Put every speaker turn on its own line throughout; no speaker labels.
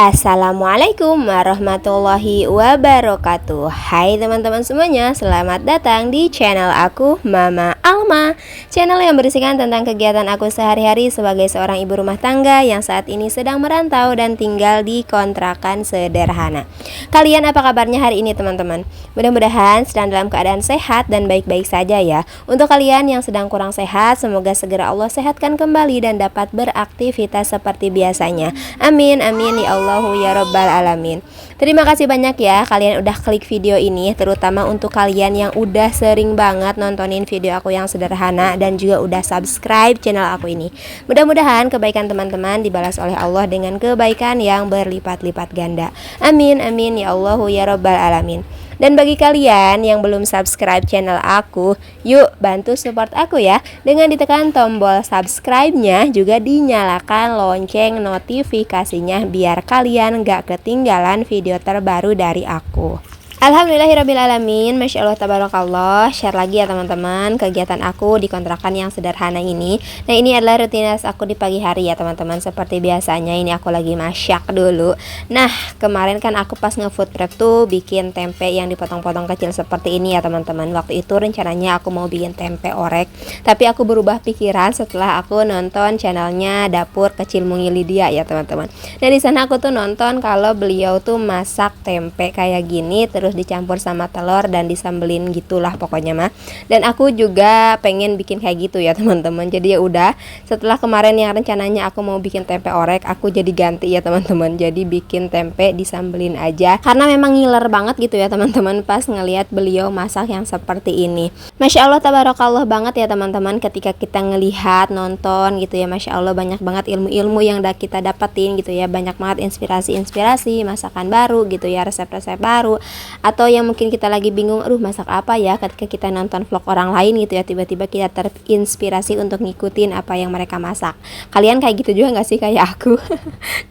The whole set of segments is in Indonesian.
Assalamualaikum warahmatullahi wabarakatuh. Hai teman-teman semuanya, selamat datang di channel aku, Mama Alma. Channel yang berisikan tentang kegiatan aku sehari-hari sebagai seorang ibu rumah tangga yang saat ini sedang merantau dan tinggal di kontrakan sederhana. Kalian apa kabarnya hari ini teman-teman? Mudah-mudahan sedang dalam keadaan sehat dan baik-baik saja ya. Untuk kalian yang sedang kurang sehat, semoga segera Allah sehatkan kembali dan dapat beraktivitas seperti biasanya. Amin, amin ya Allahu ya Rabbal Alamin. Terima kasih banyak ya kalian udah klik video ini, terutama untuk kalian yang udah sering banget nontonin video aku yang sederhana dan juga udah subscribe channel aku ini. Mudah-mudahan kebaikan teman-teman dibalas oleh Allah dengan kebaikan yang berlipat-lipat ganda. Amin, amin ya Allahu ya Rabbal Alamin. Dan bagi kalian yang belum subscribe channel aku, yuk bantu support aku ya dengan ditekan tombol subscribe-nya, juga dinyalakan lonceng notifikasinya biar kalian gak ketinggalan video terbaru dari aku. Alhamdulillahirrabbilalamin. Masya Allah tabarakallah. Share lagi ya teman-teman kegiatan aku di kontrakan yang sederhana ini. Nah, ini adalah rutinitas aku di pagi hari ya teman-teman. Seperti biasanya ini aku lagi masak dulu. Nah, kemarin kan aku pas nge-food prep tuh bikin tempe yang dipotong-potong kecil seperti ini ya teman-teman. Waktu itu rencananya aku mau bikin tempe orek, tapi aku berubah pikiran setelah aku nonton channelnya Dapur Kecil Mungil Lydia ya teman-teman. Nah, di sana aku tuh nonton kalau beliau tuh masak tempe kayak gini, terus dicampur sama telur dan disambelin gitulah pokoknya mah. Dan aku juga pengen bikin kayak gitu ya teman-teman. Jadi ya udah, setelah kemarin yang rencananya aku mau bikin tempe orek, aku jadi ganti ya teman-teman. Jadi bikin tempe disambelin aja, karena memang ngiler banget gitu ya teman-teman pas ngelihat beliau masak yang seperti ini. Masya Allah tabarakallah banget ya teman-teman ketika kita ngelihat nonton gitu ya. Masya Allah banyak banget ilmu-ilmu yang udah kita dapetin gitu ya. Banyak banget inspirasi-inspirasi masakan baru gitu ya, resep-resep baru. Atau yang mungkin kita lagi bingung, aduh masak apa ya, ketika kita nonton vlog orang lain gitu ya, tiba-tiba kita terinspirasi untuk ngikutin apa yang mereka masak. Kalian kayak gitu juga gak sih kayak aku?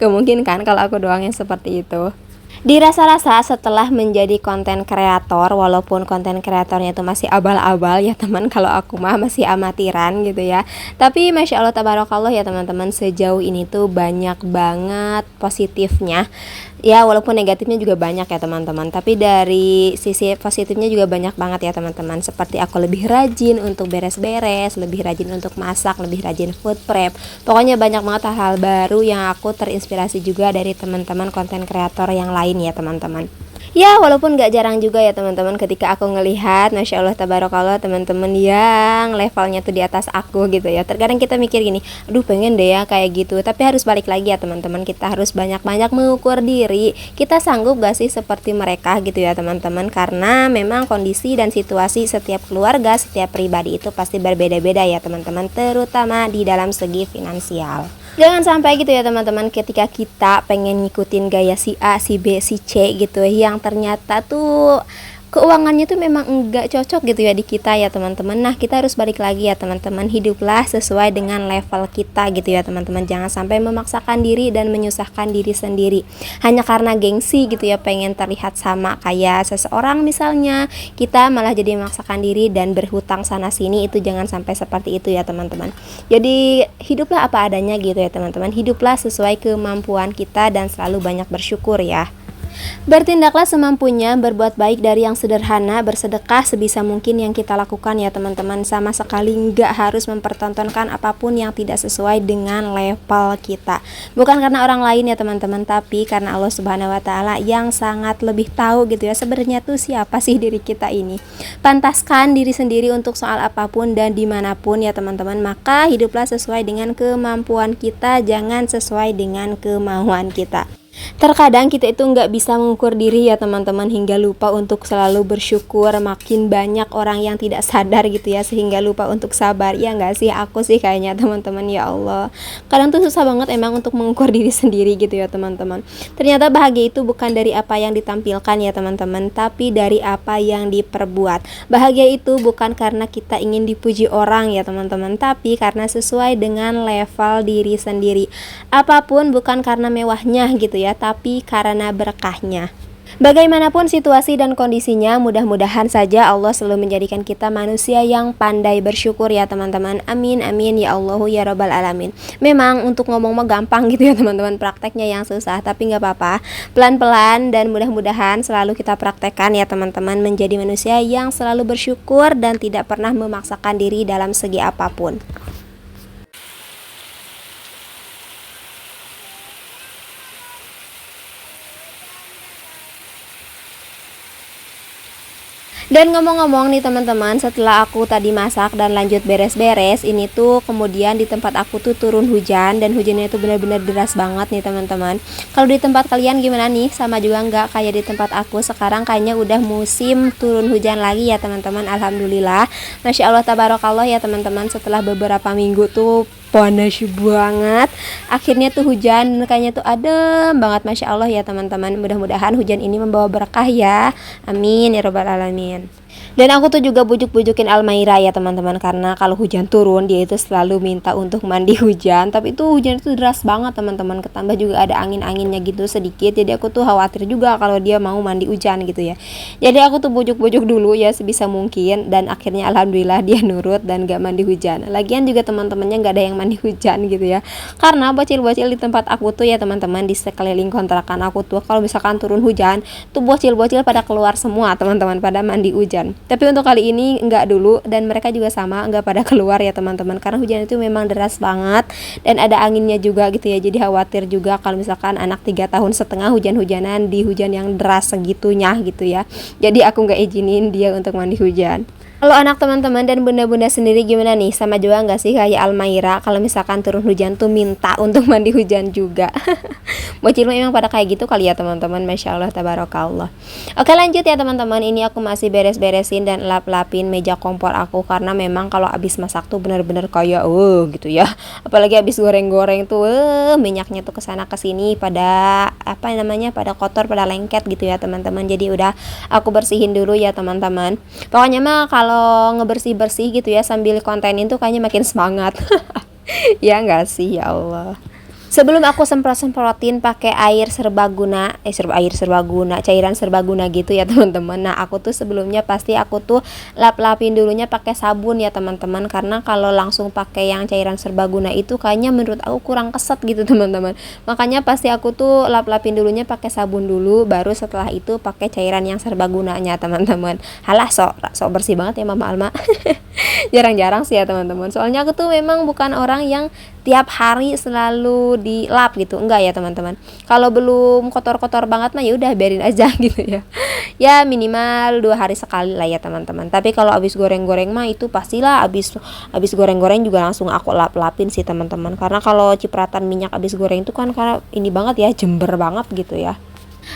Kemungkin kan kalau aku doang yang seperti itu. Dirasa-rasa setelah menjadi konten kreator, walaupun konten kreatornya itu masih abal-abal ya teman, kalau aku mah masih amatiran gitu ya, tapi Masya Allah tabarakallah ya teman-teman, sejauh ini tuh banyak banget positifnya ya, walaupun negatifnya juga banyak ya teman-teman, tapi dari sisi positifnya juga banyak banget ya teman-teman. Seperti aku lebih rajin untuk beres-beres, lebih rajin untuk masak, lebih rajin food prep. Pokoknya banyak banget hal-hal baru yang aku terinspirasi juga dari teman-teman konten kreator yang lain ya teman-teman. Ya walaupun gak jarang juga ya teman-teman ketika aku ngelihat Masya Allah tabarakallah teman-teman yang levelnya tuh di atas aku gitu ya. Terkadang kita mikir gini, aduh pengen deh ya kayak gitu, tapi harus balik lagi ya teman-teman. Kita harus banyak-banyak mengukur diri, kita sanggup gak sih seperti mereka gitu ya teman-teman. Karena memang kondisi dan situasi setiap keluarga, setiap pribadi itu pasti berbeda-beda ya teman-teman, terutama di dalam segi finansial. Jangan sampai gitu ya teman-teman, ketika kita pengen ngikutin gaya si A, si B, si C gitu ya, yang ternyata tuh keuangannya tuh memang enggak cocok gitu ya di kita ya teman-teman. Nah, kita harus balik lagi ya teman-teman, hiduplah sesuai dengan level kita gitu ya teman-teman. Jangan sampai memaksakan diri dan menyusahkan diri sendiri hanya karena gengsi gitu ya, pengen terlihat sama kayak seseorang misalnya, kita malah jadi memaksakan diri dan berhutang sana sini. Itu jangan sampai seperti itu ya teman-teman. Jadi hiduplah apa adanya gitu ya teman-teman, hiduplah sesuai kemampuan kita dan selalu banyak bersyukur ya. Bertindaklah semampunya, berbuat baik dari yang sederhana, bersedekah sebisa mungkin yang kita lakukan ya teman-teman. Sama sekali nggak harus mempertontonkan apapun yang tidak sesuai dengan level kita. Bukan karena orang lain ya teman-teman, tapi karena Allah Subhanahu wa Ta'ala yang sangat lebih tahu gitu ya sebenarnya tuh siapa sih diri kita ini. Pantaskan diri sendiri untuk soal apapun dan dimanapun ya teman-teman. Maka hiduplah sesuai dengan kemampuan kita, jangan sesuai dengan kemauan kita. Terkadang kita itu nggak bisa mengukur diri ya teman-teman, hingga lupa untuk selalu bersyukur. Makin banyak orang yang tidak sadar gitu ya, sehingga lupa untuk sabar. Ya nggak sih? Aku sih kayaknya teman-teman, ya Allah, kadang tuh susah banget emang untuk mengukur diri sendiri gitu ya teman-teman. Ternyata bahagia itu bukan dari apa yang ditampilkan ya teman-teman, tapi dari apa yang diperbuat. Bahagia itu bukan karena kita ingin dipuji orang ya teman-teman, tapi karena sesuai dengan level diri sendiri. Apapun bukan karena mewahnya gitu ya, tapi karena berkahnya. Bagaimanapun situasi dan kondisinya, mudah-mudahan saja Allah selalu menjadikan kita manusia yang pandai bersyukur ya teman-teman. Amin amin ya Allah ya Rabbal alamin. Memang untuk ngomong mah gampang gitu ya teman-teman, prakteknya yang susah, tapi nggak apa-apa, pelan-pelan, dan mudah-mudahan selalu kita praktekkan ya teman-teman, menjadi manusia yang selalu bersyukur dan tidak pernah memaksakan diri dalam segi apapun. Dan ngomong-ngomong nih teman-teman, setelah aku tadi masak dan lanjut beres-beres, ini tuh kemudian di tempat aku tuh turun hujan, dan hujannya itu benar-benar deras banget nih teman-teman. Kalau di tempat kalian gimana nih? Sama juga nggak kayak di tempat aku? Sekarang kayaknya udah musim turun hujan lagi ya teman-teman. Alhamdulillah, Masya Allah tabarakallah ya teman-teman. Setelah beberapa minggu tuh panas banget, akhirnya tuh hujan kayaknya tuh adem banget, Masya Allah ya teman-teman. Mudah-mudahan hujan ini membawa berkah ya, amin ya robbal alamin. Dan aku tuh juga bujuk-bujukin Almaira ya teman-teman, karena kalau hujan turun dia itu selalu minta untuk mandi hujan, tapi itu hujan itu deras banget teman-teman, ketambah juga ada angin-anginnya gitu sedikit, jadi aku tuh khawatir juga kalau dia mau mandi hujan gitu ya. Jadi aku tuh bujuk-bujuk dulu ya sebisa mungkin, dan akhirnya alhamdulillah dia nurut dan gak mandi hujan. Lagian juga teman-temannya gak ada yang mandi hujan gitu ya, karena bocil-bocil di tempat aku tuh ya teman-teman, di sekeliling kontrakan aku tuh kalau misalkan turun hujan tuh bocil-bocil pada keluar semua teman-teman, pada mandi hujan. Tapi untuk kali ini enggak dulu, dan mereka juga sama enggak pada keluar ya teman-teman, karena hujan itu memang deras banget dan ada anginnya juga gitu ya. Jadi khawatir juga kalau misalkan anak 3 tahun setengah hujan-hujanan di hujan yang deras segitunya gitu ya. Jadi aku nggak izinin dia untuk mandi hujan. Kalau anak teman-teman dan bunda-bunda sendiri gimana nih? Sama juga nggak sih kayak Almaira, kalau misalkan turun hujan tuh minta untuk mandi hujan juga? Bocil memang pada kayak gitu kali ya teman-teman. Masya Allah tabarakallah. Oke lanjut ya teman-teman, ini aku masih beres-beresin dan lap-lapin meja kompor aku, karena memang kalau abis masak tuh bener-bener kayak gitu ya. Apalagi abis goreng-goreng tuh minyaknya tuh kesana kesini, pada apa namanya, pada kotor, pada lengket gitu ya teman-teman. Jadi udah aku bersihin dulu ya teman-teman. Pokoknya mah kalau ngebersih-bersih gitu ya sambil kontenin tuh kayaknya makin semangat. Ya nggak sih, ya Allah. Sebelum aku semprot-semprotin pakai air serbaguna, cairan serbaguna gitu ya teman-teman. Nah, aku tuh sebelumnya pasti aku tuh lap-lapin dulunya pakai sabun ya teman-teman, karena kalau langsung pakai yang cairan serbaguna itu kayaknya menurut aku kurang keset gitu teman-teman. Makanya pasti aku tuh lap-lapin dulunya pakai sabun dulu, baru setelah itu pakai cairan yang serbagunanya teman-teman. Halah, sok bersih banget ya Mama Alma. Jarang-jarang sih ya teman-teman. Soalnya aku tuh memang bukan orang yang tiap hari selalu dilap gitu, enggak ya teman-teman. Kalau belum kotor-kotor banget mah ya udah biarin aja gitu ya. Ya minimal 2 hari sekali lah ya teman-teman. Tapi kalau abis goreng-goreng mah itu pastilah abis goreng-goreng juga langsung aku lap-lapin sih teman-teman. Karena kalau cipratan minyak abis goreng itu kan karena ini banget ya, jember banget gitu ya.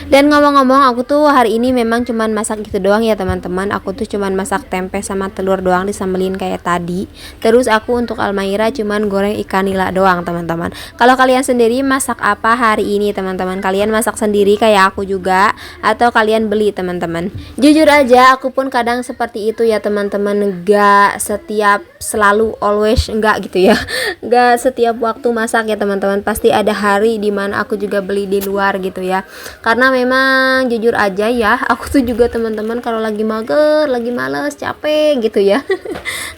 Dan ngomong-ngomong, aku tuh hari ini memang cuman masak gitu doang ya teman-teman. Aku tuh cuman masak tempe sama telur doang disambelin kayak tadi. Terus aku untuk Almaira cuman goreng ikan nila doang teman-teman. Kalau kalian sendiri masak apa hari ini teman-teman? Kalian masak sendiri kayak aku juga, atau kalian beli teman-teman? Jujur aja aku pun kadang seperti itu ya teman-teman. Gak setiap, selalu, always enggak gitu ya. Gak setiap waktu masak ya teman-teman. Pasti ada hari dimana aku juga beli di luar gitu ya. Karena memang jujur aja ya, aku tuh juga teman-teman kalau lagi mager, lagi males, capek gitu ya.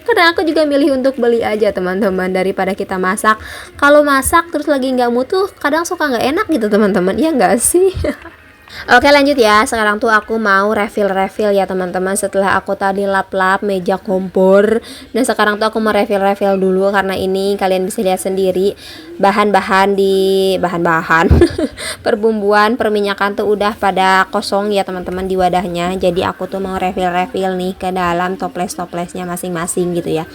Karena aku juga milih untuk beli aja teman-teman, daripada kita masak. Kalau masak terus lagi nggak mutu, kadang suka nggak enak gitu teman-teman, ya nggak sih? Oke lanjut ya, sekarang tuh aku mau refill ya teman-teman. Setelah aku tadi lap-lap meja kompor, nah sekarang tuh aku mau refill dulu, karena ini kalian bisa lihat sendiri bahan-bahan perbumbuan perminyakan tuh udah pada kosong ya teman-teman di wadahnya. Jadi aku tuh mau refill nih ke dalam toples-toplesnya masing-masing gitu ya.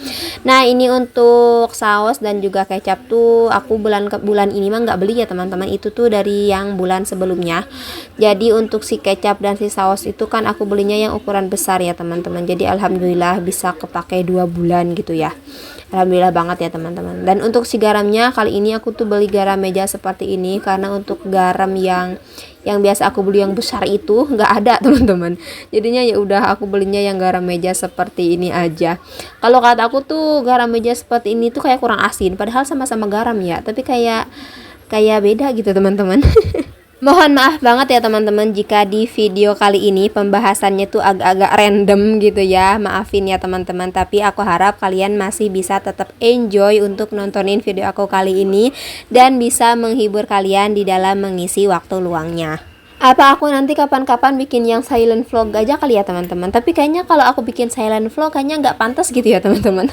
Nah ini untuk saus dan juga kecap tuh aku bulan ini mah nggak beli ya teman-teman, itu tuh dari yang bulan sebelumnya. Jadi untuk si kecap dan si saus itu kan aku belinya yang ukuran besar ya teman-teman. Jadi alhamdulillah bisa kepake 2 bulan gitu ya. Alhamdulillah banget ya teman-teman. Dan untuk si garamnya kali ini aku tuh beli garam meja seperti ini, karena untuk garam yang biasa aku beli yang besar itu nggak ada teman-teman. Jadinya ya udah aku belinya yang garam meja seperti ini aja. Kalau kata aku tuh garam meja seperti ini tuh kayak kurang asin, padahal sama-sama garam ya, tapi kayak beda gitu teman-teman. Mohon maaf banget ya teman-teman jika di video kali ini pembahasannya tuh agak-agak random gitu ya. Maafin ya teman-teman, tapi aku harap kalian masih bisa tetap enjoy untuk nontonin video aku kali ini dan bisa menghibur kalian di dalam mengisi waktu luangnya. Apa aku nanti kapan-kapan bikin yang silent vlog aja kali ya teman-teman. Tapi kayaknya kalau aku bikin silent vlog kayaknya nggak pantas gitu ya teman-teman.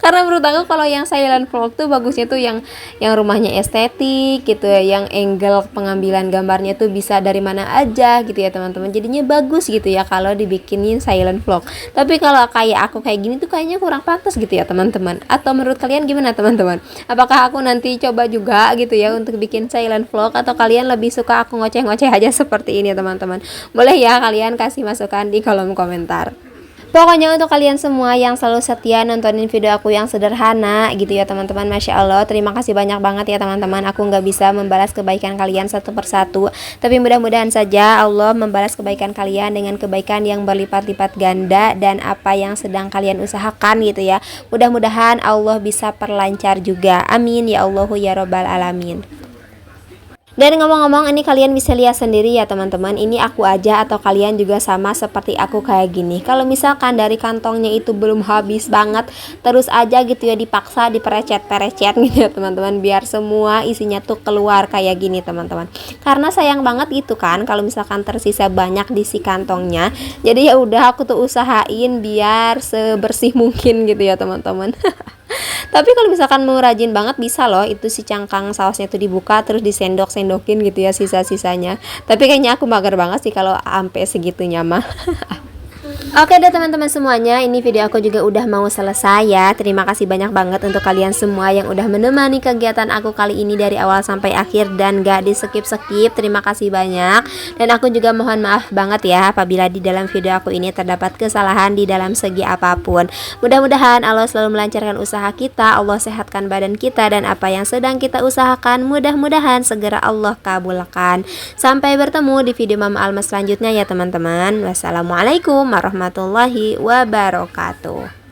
Karena menurut aku kalau yang silent vlog tuh bagusnya tuh yang rumahnya estetik gitu ya, yang angle pengambilan gambarnya tuh bisa dari mana aja gitu ya teman-teman. Jadinya bagus gitu ya kalau dibikinin silent vlog. Tapi kalau kayak aku kayak gini tuh kayaknya kurang pantas gitu ya teman-teman. Atau menurut kalian gimana teman-teman? Apakah aku nanti coba juga gitu ya untuk bikin silent vlog, atau kalian lebih suka aku ngoceh-ngoceh aja seperti ini teman-teman? Boleh ya kalian kasih masukan di kolom komentar. Pokoknya untuk kalian semua yang selalu setia nontonin video aku yang sederhana gitu ya teman-teman, Masya Allah, terima kasih banyak banget ya teman-teman. Aku nggak bisa membalas kebaikan kalian satu persatu, tapi mudah-mudahan saja Allah membalas kebaikan kalian dengan kebaikan yang berlipat-lipat ganda. Dan apa yang sedang kalian usahakan gitu ya, mudah-mudahan Allah bisa perlancar juga, amin ya Allahu ya Robbal Alamin. Dan ngomong-ngomong, ini kalian bisa lihat sendiri ya teman-teman, ini aku aja atau kalian juga sama seperti aku kayak gini. Kalau misalkan dari kantongnya itu belum habis banget, terus aja gitu ya dipaksa diperecet-perecet gitu ya teman-teman, biar semua isinya tuh keluar kayak gini teman-teman. Karena sayang banget gitu kan kalau misalkan tersisa banyak di si kantongnya. Jadi ya udah aku tuh usahain biar sebersih mungkin gitu ya teman-teman. Tapi kalau misalkan mau rajin banget bisa loh itu si cangkang sausnya tuh dibuka terus disendok-sendokin gitu ya sisa-sisanya. Tapi kayaknya aku mager banget sih kalau sampai segitunya mah. Oke deh teman-teman semuanya, ini video aku juga udah mau selesai ya. Terima kasih banyak banget untuk kalian semua yang udah menemani kegiatan aku kali ini dari awal sampai akhir dan gak di skip-skip. Terima kasih banyak. Dan aku juga mohon maaf banget ya apabila di dalam video aku ini terdapat kesalahan di dalam segi apapun. Mudah-mudahan Allah selalu melancarkan usaha kita, Allah sehatkan badan kita, dan apa yang sedang kita usahakan mudah-mudahan segera Allah kabulkan. Sampai bertemu di video Mama Alma selanjutnya ya teman-teman. Wassalamualaikum warahmatullahi wabarakatuh.